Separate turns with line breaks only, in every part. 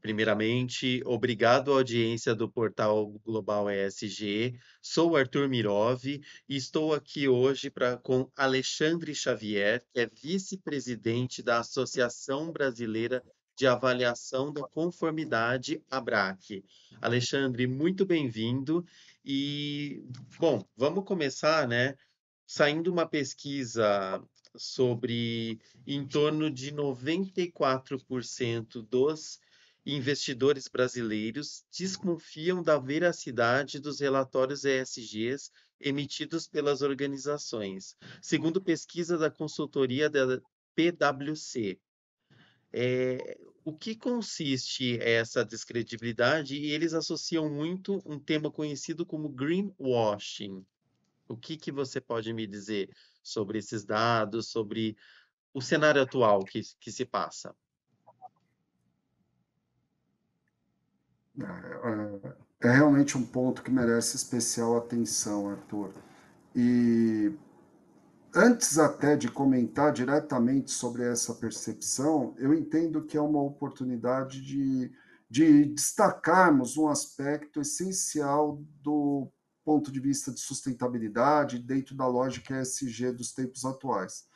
Primeiramente, obrigado à audiência do Portal Global ESG. Sou Arthur Mirov e estou aqui hoje com Alexandre Xavier, que é vice-presidente da Associação Brasileira de Avaliação da Conformidade, ABRAC. Alexandre, muito bem-vindo. E, bom, vamos começar, né? Saindo uma pesquisa sobre em torno de 94% dos investidores brasileiros desconfiam da veracidade dos relatórios ESGs emitidos pelas organizações, segundo pesquisa da consultoria da PwC. O que consiste essa descredibilidade? E eles associam muito um tema conhecido como greenwashing. O que você pode me dizer sobre esses dados, sobre o cenário atual que se passa?
É realmente um ponto que merece especial atenção, Arthur. E antes até de comentar diretamente sobre essa percepção, eu entendo que é uma oportunidade de destacarmos um aspecto essencial do ponto de vista de sustentabilidade dentro da lógica ESG dos tempos atuais.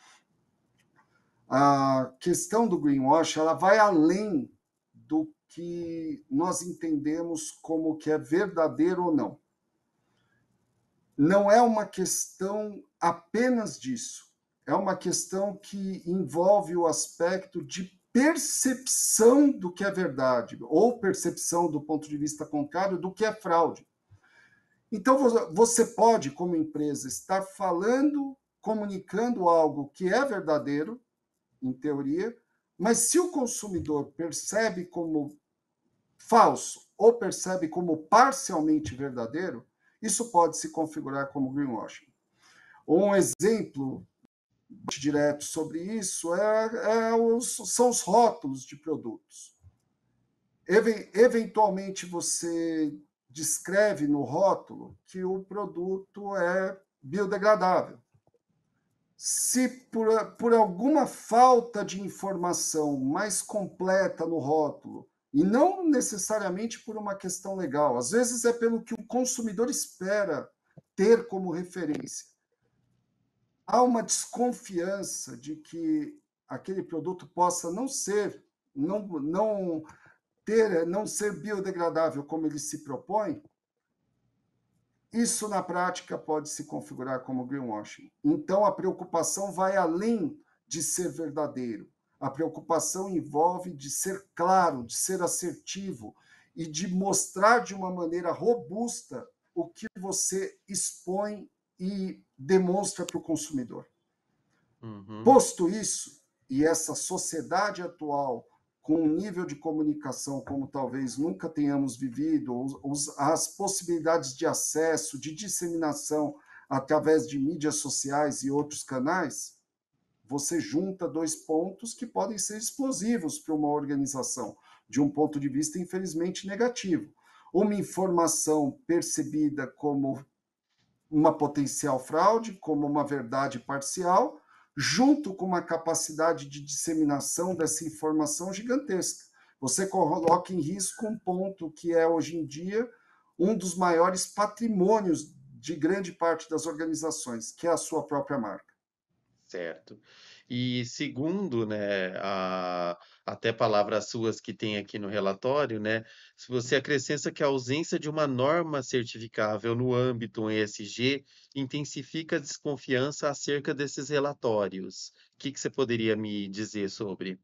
A questão do greenwash ela vai além do que nós entendemos como que é verdadeiro ou não. Não é uma questão apenas disso. É uma questão que envolve o aspecto de percepção do que é verdade, ou percepção do ponto de vista contrário do que é fraude. Então, você pode, como empresa, estar falando, comunicando algo que é verdadeiro, em teoria, mas se o consumidor percebe como falso ou percebe como parcialmente verdadeiro, isso pode se configurar como greenwashing. Um exemplo direto sobre isso são os rótulos de produtos. Eventualmente, você descreve no rótulo que o produto é biodegradável. Se por alguma falta de informação mais completa no rótulo, e não necessariamente por uma questão legal, às vezes é pelo que o consumidor espera ter como referência, há uma desconfiança de que aquele produto possa não ser, não ser biodegradável como ele se propõe, isso na prática pode se configurar como greenwashing. Então a preocupação vai além de ser verdadeiro. A preocupação envolve de ser claro, de ser assertivo e de mostrar de uma maneira robusta o que você expõe e demonstra para o consumidor.
Uhum.
Posto isso, e essa sociedade atual, com um nível de comunicação como talvez nunca tenhamos vivido, as possibilidades de acesso, de disseminação através de mídias sociais e outros canais, você junta dois pontos que podem ser explosivos para uma organização, de um ponto de vista, infelizmente, negativo. Uma informação percebida como uma potencial fraude, como uma verdade parcial, junto com uma capacidade de disseminação dessa informação gigantesca. Você coloca em risco um ponto que é, hoje em dia, um dos maiores patrimônios de grande parte das organizações, que é a sua própria marca.
Certo. E segundo, né, até palavras suas que tem aqui no relatório, né, se você acrescenta que a ausência de uma norma certificável no âmbito ESG intensifica a desconfiança acerca desses relatórios. O que você poderia me dizer sobre?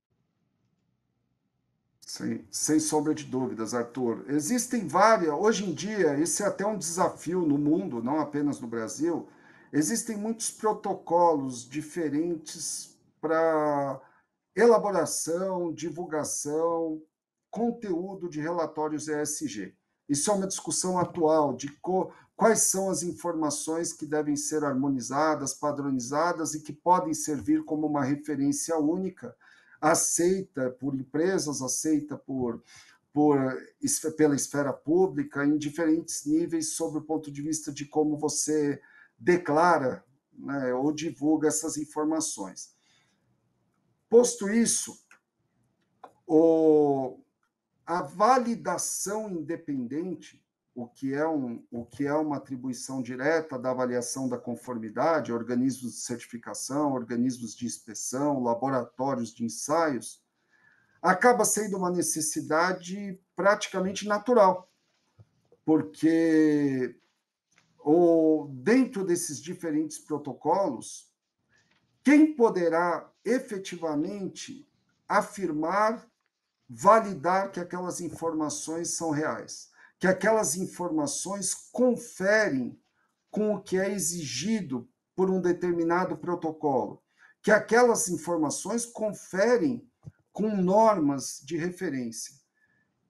Sem sombra de dúvidas, Arthur. Existem várias, hoje em dia, esse é até um desafio no mundo, não apenas no Brasil, existem muitos protocolos diferentes para elaboração, divulgação, conteúdo de relatórios ESG. Isso é uma discussão atual de quais são as informações que devem ser harmonizadas, padronizadas e que podem servir como uma referência única aceita por empresas, aceita pela esfera pública, em diferentes níveis, sob o ponto de vista de como você declara, né, ou divulga essas informações. Posto isso, o A validação independente, o que é uma atribuição direta da avaliação da conformidade, organismos de certificação, organismos de inspeção, laboratórios de ensaios, acaba sendo uma necessidade praticamente natural, porque dentro desses diferentes protocolos, quem poderá efetivamente afirmar, validar que aquelas informações são reais, que aquelas informações conferem com o que é exigido por um determinado protocolo, que aquelas informações conferem com normas de referência.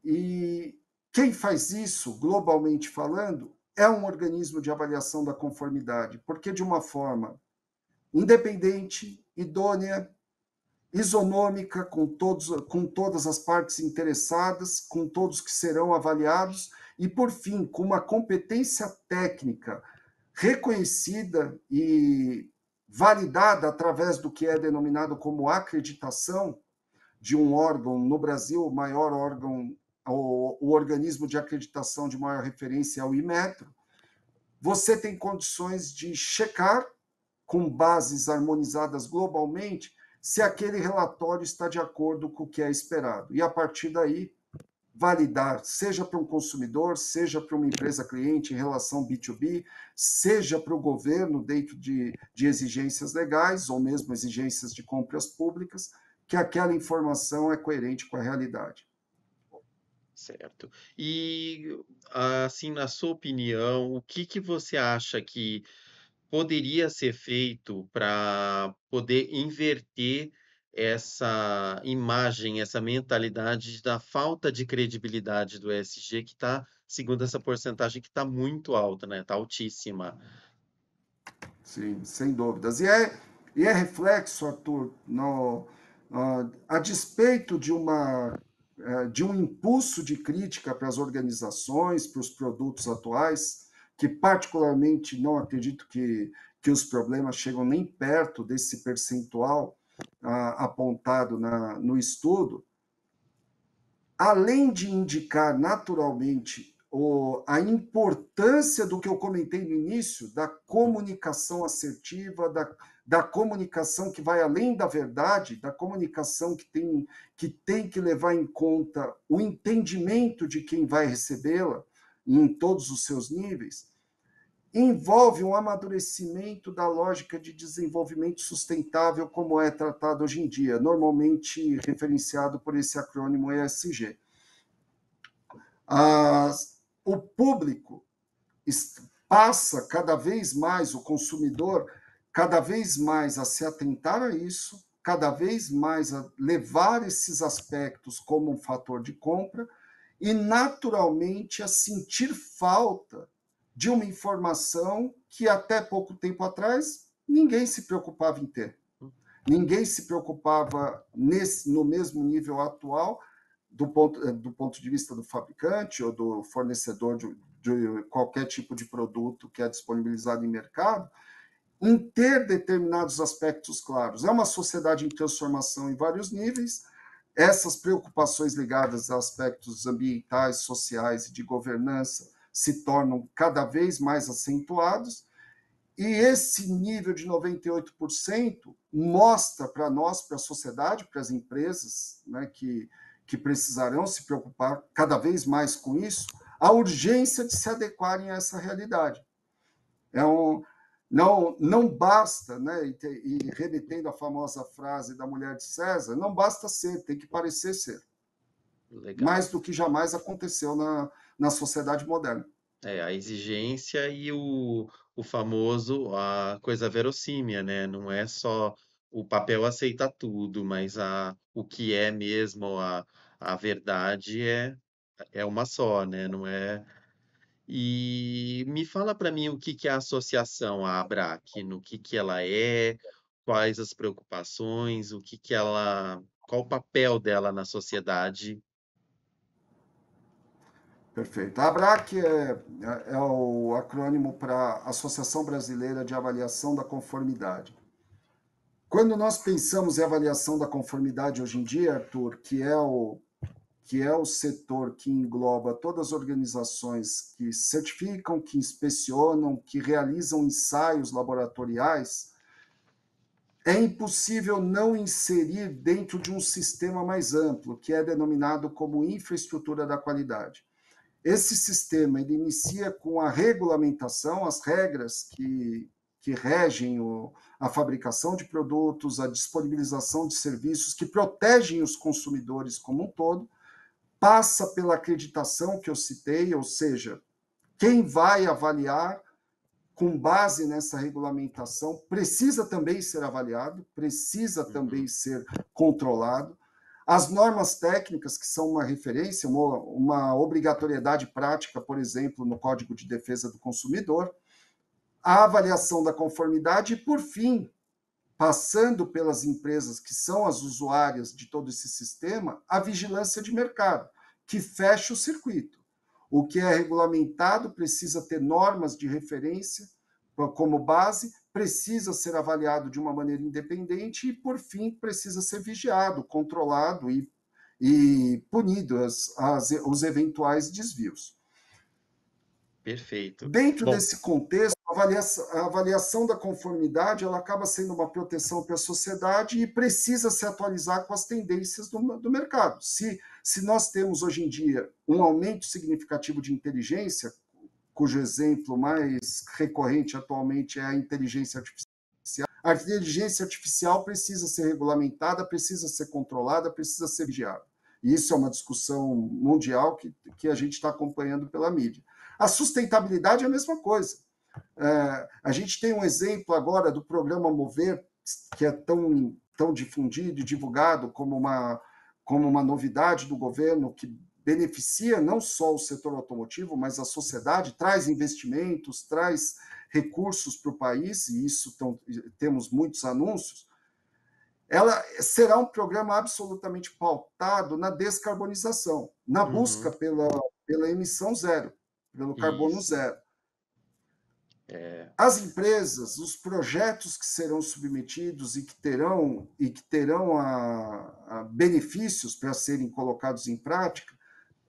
E quem faz isso, globalmente falando, é um organismo de avaliação da conformidade, porque de uma forma independente, idônea, isonômica, com todas as partes interessadas, com todos que serão avaliados, e, por fim, com uma competência técnica reconhecida e validada através do que é denominado como acreditação de um órgão, no Brasil, o maior órgão, o organismo de acreditação de maior referência é o Inmetro, você tem condições de checar, com bases harmonizadas globalmente, se aquele relatório está de acordo com o que é esperado. E, a partir daí, validar, seja para um consumidor, seja para uma empresa cliente em relação B2B, seja para o governo dentro de exigências legais, ou mesmo exigências de compras públicas, que aquela informação é coerente com a realidade.
Certo. E, assim, na sua opinião, o que que você acha que poderia ser feito para poder inverter essa imagem, essa mentalidade da falta de credibilidade do ESG que está, segundo essa porcentagem que está muito alta, né? Está altíssima.
Sim, sem dúvidas. E é reflexo, Arthur, a despeito de um impulso de crítica para as organizações, para os produtos atuais, que particularmente não acredito que os problemas chegam nem perto desse percentual apontado no estudo, além de indicar naturalmente a importância do que eu comentei no início, da comunicação assertiva, da comunicação que vai além da verdade, da comunicação que tem que levar em conta o entendimento de quem vai recebê-la em todos os seus níveis, envolve um amadurecimento da lógica de desenvolvimento sustentável, como é tratado hoje em dia, normalmente referenciado por esse acrônimo ESG. O público passa cada vez mais, o consumidor, cada vez mais a se atentar a isso, cada vez mais a levar esses aspectos como um fator de compra e, naturalmente, a sentir falta de uma informação que até pouco tempo atrás ninguém se preocupava em ter. Ninguém se preocupava no mesmo nível atual, do ponto de vista do fabricante ou do fornecedor de qualquer tipo de produto que é disponibilizado em mercado, em ter determinados aspectos claros. É uma sociedade em transformação em vários níveis. Essas preocupações ligadas a aspectos ambientais, sociais e de governança se tornam cada vez mais acentuados, e esse nível de 98% mostra para nós, para a sociedade, para as empresas, né, que precisarão se preocupar cada vez mais com isso, a urgência de se adequarem a essa realidade. Não basta, né, e remetendo à famosa frase da mulher de César, não basta ser, tem que parecer ser.
Legal.
Mais do que jamais aconteceu na sociedade moderna.
É, a exigência e o famoso, a coisa verossímil, né? Não é só o papel aceita tudo, mas o que é mesmo a verdade é uma só, né? Não é. E me fala para mim o que que é a associação, a ABRAC, no que ela é, quais as preocupações, o que que ela, qual o papel dela na sociedade.
Perfeito. A ABRAC é o acrônimo para Associação Brasileira de Avaliação da Conformidade. Quando nós pensamos em avaliação da conformidade hoje em dia, Arthur, que é que é o setor que engloba todas as organizações que certificam, que inspecionam, que realizam ensaios laboratoriais, é impossível não inserir dentro de um sistema mais amplo, que é denominado como infraestrutura da qualidade. Esse sistema ele inicia com a regulamentação, as regras que regem a fabricação de produtos, a disponibilização de serviços, que protegem os consumidores como um todo, passa pela acreditação que eu citei, ou seja, quem vai avaliar com base nessa regulamentação precisa também ser avaliado, precisa também ser controlado. As normas técnicas, que são uma referência, uma obrigatoriedade prática, por exemplo, no Código de Defesa do Consumidor, a avaliação da conformidade e, por fim, passando pelas empresas que são as usuárias de todo esse sistema, a vigilância de mercado, que fecha o circuito. O que é regulamentado precisa ter normas de referência como base, precisa ser avaliado de uma maneira independente e, por fim, precisa ser vigiado, controlado e punido os eventuais desvios.
Perfeito.
Dentro
Bom,
desse contexto, a avaliação da conformidade ela acaba sendo uma proteção para a sociedade e precisa se atualizar com as tendências do mercado. Se nós temos hoje em dia um aumento significativo de inteligência, cujo exemplo mais recorrente atualmente é a inteligência artificial, a inteligência artificial precisa ser regulamentada, precisa ser controlada, precisa ser vigiada. E isso é uma discussão mundial que a gente está acompanhando pela mídia. A sustentabilidade é a mesma coisa. A gente tem um exemplo agora do programa Mover, que é tão difundido e divulgado como uma novidade do governo, que beneficia não só o setor automotivo, mas a sociedade, traz investimentos, traz recursos para o país, e isso temos muitos anúncios. Ela será um programa absolutamente pautado na descarbonização, na busca pela emissão zero, pelo carbono
isso.
zero. As empresas, os projetos que serão submetidos e que terão benefícios para serem colocados em prática,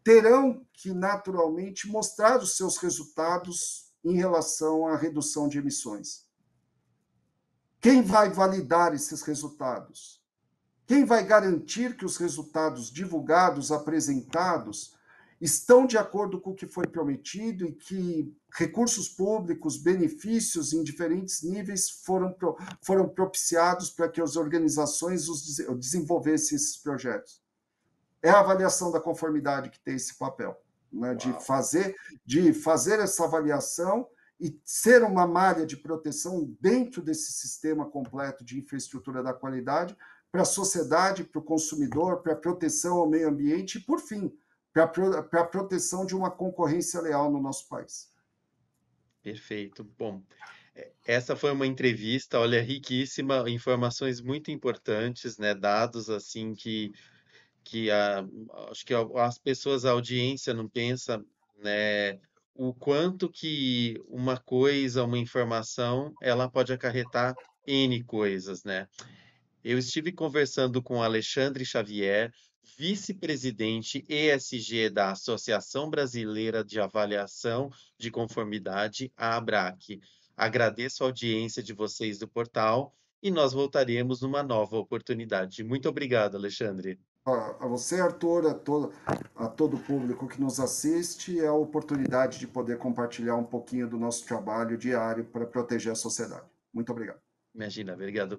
terão que, naturalmente, mostrar os seus resultados em relação à redução de emissões. Quem vai validar esses resultados? Quem vai garantir que os resultados divulgados, apresentados, estão de acordo com o que foi prometido e que recursos públicos, benefícios em diferentes níveis foram propiciados para que as organizações desenvolvessem esses projetos? É a avaliação da conformidade que tem esse papel, né, de fazer essa avaliação e ser uma malha de proteção dentro desse sistema completo de infraestrutura da qualidade para a sociedade, para o consumidor, para a proteção ao meio ambiente e, por fim, para a proteção de uma concorrência leal no nosso país.
Perfeito. Bom, essa foi uma entrevista, olha, riquíssima, informações muito importantes, né? Dados assim que acho que as pessoas, a audiência não pensa, né? O quanto que uma coisa, uma informação, ela pode acarretar N coisas, né? Eu estive conversando com Alexandre Xavier, vice-presidente ESG da Associação Brasileira de Avaliação de Conformidade, a ABRAC. Agradeço a audiência de vocês do portal e nós voltaremos numa nova oportunidade. Muito obrigado, Alexandre.
A você, Arthur, a todo o público que nos assiste, é a oportunidade de poder compartilhar um pouquinho do nosso trabalho diário para proteger a sociedade. Muito obrigado.
Imagina, obrigado.